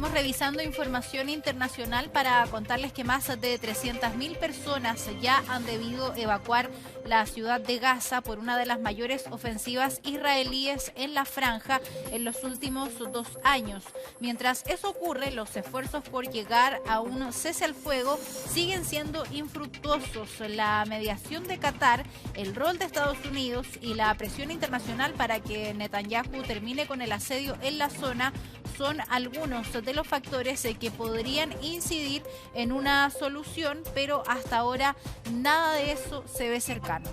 Seguimos revisando información internacional para contarles que más de 300.000 personas ya han debido evacuar la ciudad de Gaza por una de las mayores ofensivas israelíes en la franja en los últimos 2 años. Mientras eso ocurre, los esfuerzos por llegar a un cese al fuego siguen siendo infructuosos. La mediación de Qatar, el rol de Estados Unidos y la presión internacional para que Netanyahu termine con el asedio en la zona son algunos de los factores que podrían incidir en una solución, pero hasta ahora nada de eso se ve cercano.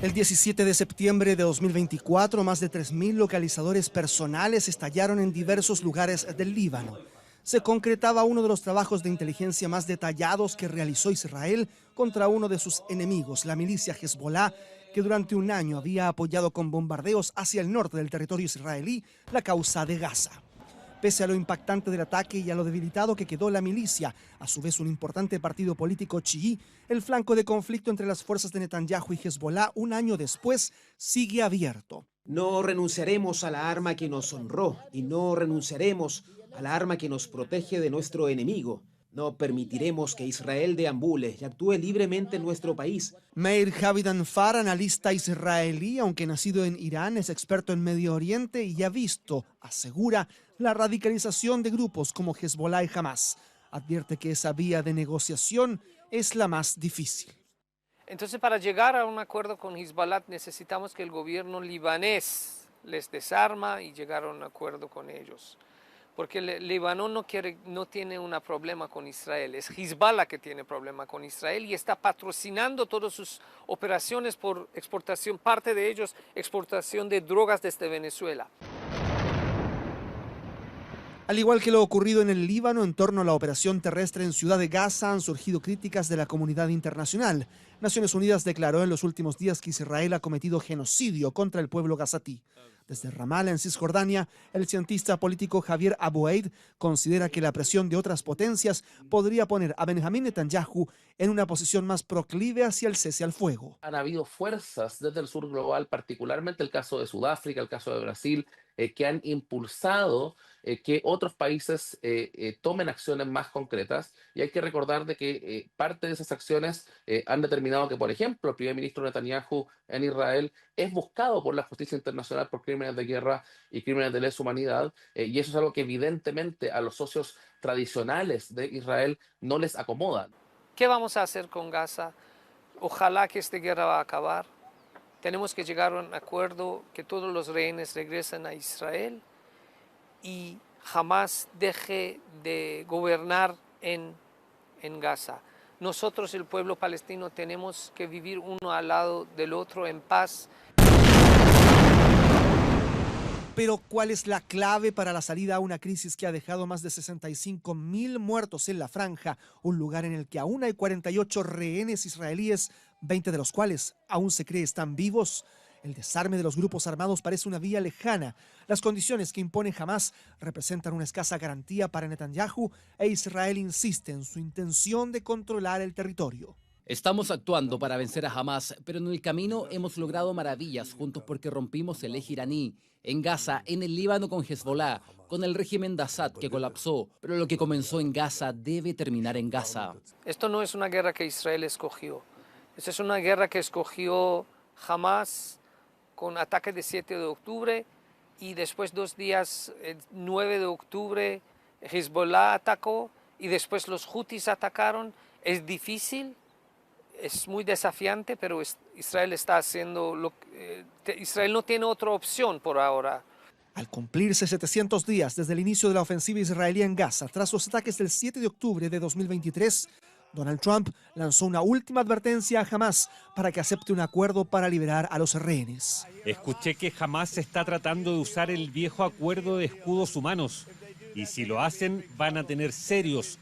El 17 de septiembre de 2024, más de 3.000 localizadores personales estallaron en diversos lugares del Líbano. Se concretaba uno de los trabajos de inteligencia más detallados que realizó Israel contra uno de sus enemigos, la milicia Hezbollah, que durante un año había apoyado con bombardeos hacia el norte del territorio israelí la causa de Gaza. Pese a lo impactante del ataque y a lo debilitado que quedó la milicia, a su vez un importante partido político chií, el flanco de conflicto entre las fuerzas de Netanyahu y Hezbollah un año después sigue abierto. No renunciaremos a la arma que nos honró y no renunciaremos a la arma que nos protege de nuestro enemigo. No permitiremos que Israel deambule y actúe libremente en nuestro país. Meir Javid Anfar, analista israelí, aunque nacido en Irán, es experto en Medio Oriente y ha visto, asegura, la radicalización de grupos como Hezbollah y Hamas. Advierte que esa vía de negociación es la más difícil. Entonces, para llegar a un acuerdo con Hezbollah necesitamos que el gobierno libanés les desarma y llegar a un acuerdo con ellos. Porque el Líbano no tiene un problema con Israel, es Hezbollah que tiene problema con Israel y está patrocinando todas sus operaciones por exportación, parte de ellos exportación de drogas desde Venezuela. Al igual que lo ocurrido en el Líbano en torno a la operación terrestre en Ciudad de Gaza, han surgido críticas de la comunidad internacional. Naciones Unidas declaró en los últimos días que Israel ha cometido genocidio contra el pueblo gazatí. Desde Ramallah, en Cisjordania, el cientista político Javier Aboueid considera que la presión de otras potencias podría poner a Benjamín Netanyahu en una posición más proclive hacia el cese al fuego. Han habido fuerzas desde el sur global, particularmente el caso de Sudáfrica, el caso de Brasil, que han impulsado que otros países tomen acciones más concretas. Y hay que recordar de que parte de esas acciones han determinado que, por ejemplo, el primer ministro Netanyahu en Israel es buscado por la justicia internacional por crímenes de guerra y crímenes de lesa humanidad. Y eso es algo que evidentemente a los socios tradicionales de Israel no les acomoda. ¿Qué vamos a hacer con Gaza? Ojalá que esta guerra va a acabar. Tenemos que llegar a un acuerdo que todos los rehenes regresen a Israel y jamás deje de gobernar en Gaza. Nosotros, el pueblo palestino, tenemos que vivir uno al lado del otro en paz. Pero ¿cuál es la clave para la salida a una crisis que ha dejado más de 65.000 muertos en la franja? Un lugar en el que aún hay 48 rehenes israelíes, 20 de los cuales aún se cree están vivos. El desarme de los grupos armados parece una vía lejana. Las condiciones que impone Hamas representan una escasa garantía para Netanyahu e Israel insiste en su intención de controlar el territorio. Estamos actuando para vencer a Hamas, pero en el camino hemos logrado maravillas juntos porque rompimos el eje iraní. En Gaza, en el Líbano con Hezbollah, con el régimen de Assad que colapsó, pero lo que comenzó en Gaza debe terminar en Gaza. Esto no es una guerra que Israel escogió. Esta es una guerra que escogió Hamas con ataque de 7 de octubre y después 2 días, el 9 de octubre, Hezbollah atacó y después los Houthis atacaron. Es difícil. Es muy desafiante, pero Israel está haciendo Israel no tiene otra opción por ahora. Al cumplirse 700 días desde el inicio de la ofensiva israelí en Gaza, tras los ataques del 7 de octubre de 2023, Donald Trump lanzó una última advertencia a Hamas para que acepte un acuerdo para liberar a los rehenes. Escuché que Hamas está tratando de usar el viejo acuerdo de escudos humanos y si lo hacen van a tener serios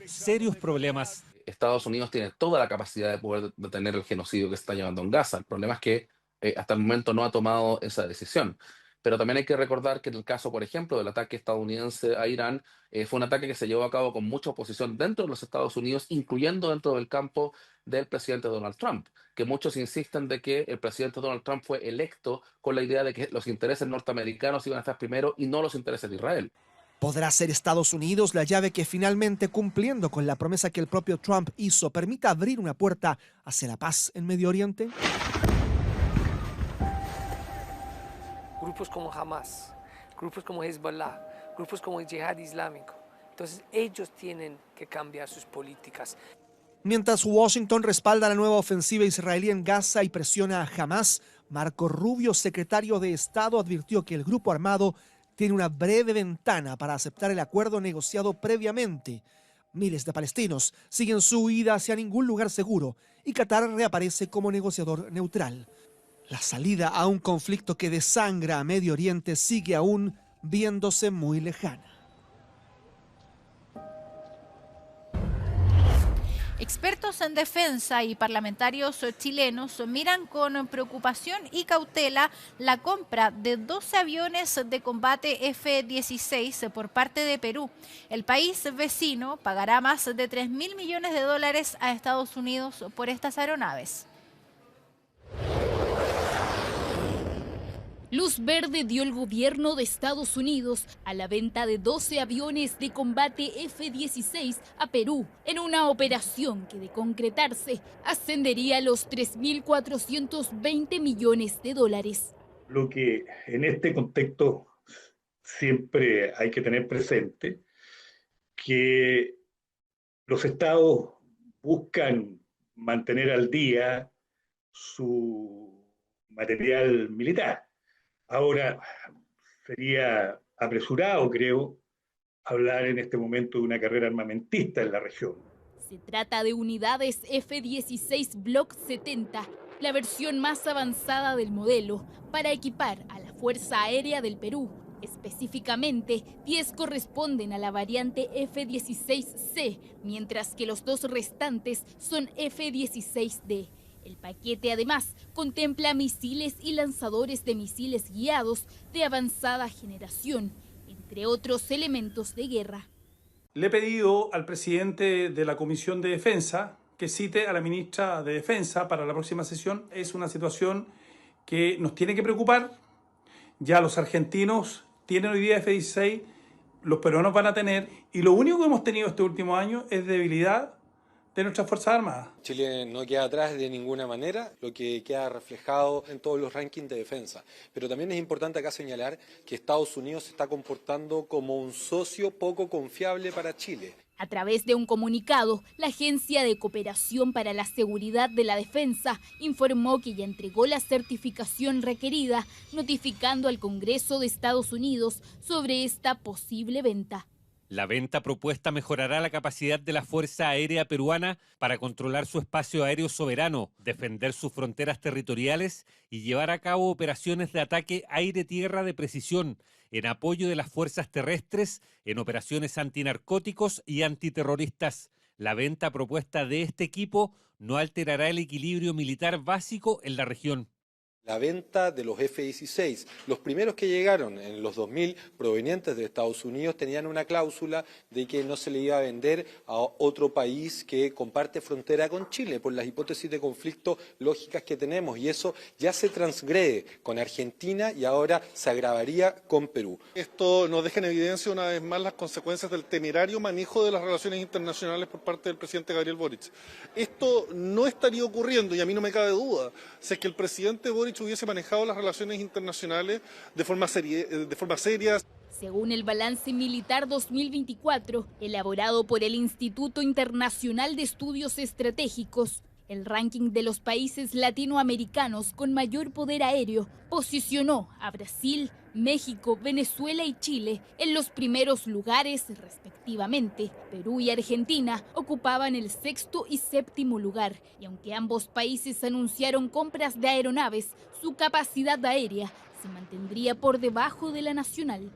problemas. Estados Unidos tiene toda la capacidad de poder detener el genocidio que se está llevando en Gaza. El problema es que hasta el momento no ha tomado esa decisión. Pero también hay que recordar que en el caso, por ejemplo, del ataque estadounidense a Irán, fue un ataque que se llevó a cabo con mucha oposición dentro de los Estados Unidos, incluyendo dentro del campo del presidente Donald Trump, que muchos insisten de que el presidente Donald Trump fue electo con la idea de que los intereses norteamericanos iban a estar primero y no los intereses de Israel. ¿Podrá ser Estados Unidos la llave que finalmente, cumpliendo con la promesa que el propio Trump hizo, permita abrir una puerta hacia la paz en Medio Oriente? Grupos como Hamas, grupos como Hezbollah, grupos como el Yihad Islámico. Entonces ellos tienen que cambiar sus políticas. Mientras Washington respalda la nueva ofensiva israelí en Gaza y presiona a Hamas, Marco Rubio, secretario de Estado, advirtió que el grupo armado tiene una breve ventana para aceptar el acuerdo negociado previamente. Miles de palestinos siguen su huida hacia ningún lugar seguro y Qatar reaparece como negociador neutral. La salida a un conflicto que desangra a Medio Oriente sigue aún viéndose muy lejana. Expertos en defensa y parlamentarios chilenos miran con preocupación y cautela la compra de 12 aviones de combate F-16 por parte de Perú. El país vecino pagará más de $3.000 millones a Estados Unidos por estas aeronaves. Luz verde dio el gobierno de Estados Unidos a la venta de 12 aviones de combate F-16 a Perú, en una operación que, de concretarse, ascendería a los $3.420 millones. Lo que en este contexto siempre hay que tener presente, que los estados buscan mantener al día su material militar. Ahora, sería apresurado, creo, hablar en este momento de una carrera armamentista en la región. Se trata de unidades F-16 Block 70, la versión más avanzada del modelo, para equipar a la Fuerza Aérea del Perú. Específicamente, 10 corresponden a la variante F-16C, mientras que los 2 restantes son F-16D. El paquete además contempla misiles y lanzadores de misiles guiados de avanzada generación, entre otros elementos de guerra. Le he pedido al presidente de la Comisión de Defensa que cite a la ministra de Defensa para la próxima sesión. Es una situación que nos tiene que preocupar. Ya los argentinos tienen hoy día F-16, los peruanos van a tener, y lo único que hemos tenido este último año es debilidad de nuestras Fuerzas Armadas. Chile no queda atrás de ninguna manera, lo que queda reflejado en todos los rankings de defensa. Pero también es importante acá señalar que Estados Unidos se está comportando como un socio poco confiable para Chile. A través de un comunicado, la Agencia de Cooperación para la Seguridad de la Defensa informó que ya entregó la certificación requerida, notificando al Congreso de Estados Unidos sobre esta posible venta. La venta propuesta mejorará la capacidad de la Fuerza Aérea Peruana para controlar su espacio aéreo soberano, defender sus fronteras territoriales y llevar a cabo operaciones de ataque aire-tierra de precisión en apoyo de las fuerzas terrestres en operaciones antinarcóticos y antiterroristas. La venta propuesta de este equipo no alterará el equilibrio militar básico en la región. La venta de los F-16, los primeros que llegaron en los 2000 provenientes de Estados Unidos tenían una cláusula de que no se le iba a vender a otro país que comparte frontera con Chile por las hipótesis de conflicto lógicas que tenemos, y eso ya se transgrede con Argentina y ahora se agravaría con Perú. Esto nos deja en evidencia una vez más las consecuencias del temerario manejo de las relaciones internacionales por parte del presidente Gabriel Boric. Esto no estaría ocurriendo, y a mí no me cabe duda, si es que el presidente Boric hubiese manejado las relaciones internacionales de forma seria. Según el balance militar 2024, elaborado por el Instituto Internacional de Estudios Estratégicos, el ranking de los países latinoamericanos con mayor poder aéreo posicionó a Brasil, México, Venezuela y Chile en los primeros lugares respectivamente. Perú y Argentina ocupaban el 6º y 7º lugar, y aunque ambos países anunciaron compras de aeronaves, su capacidad aérea se mantendría por debajo de la nacional.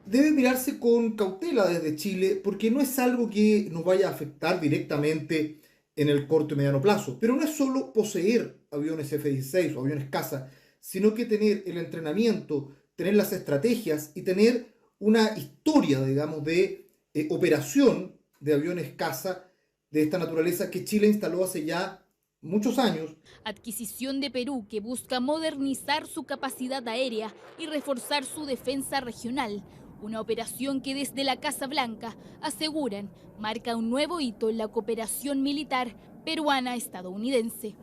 Debe mirarse con cautela desde Chile porque no es algo que nos vaya a afectar directamente en el corto y mediano plazo. Pero no es solo poseer aviones F-16 o aviones caza, sino que tener el entrenamiento tener las estrategias y tener una historia, digamos, de operación de aviones caza de esta naturaleza que Chile instaló hace ya muchos años. Adquisición de Perú que busca modernizar su capacidad aérea y reforzar su defensa regional. Una operación que desde la Casa Blanca aseguran marca un nuevo hito en la cooperación militar peruana-estadounidense.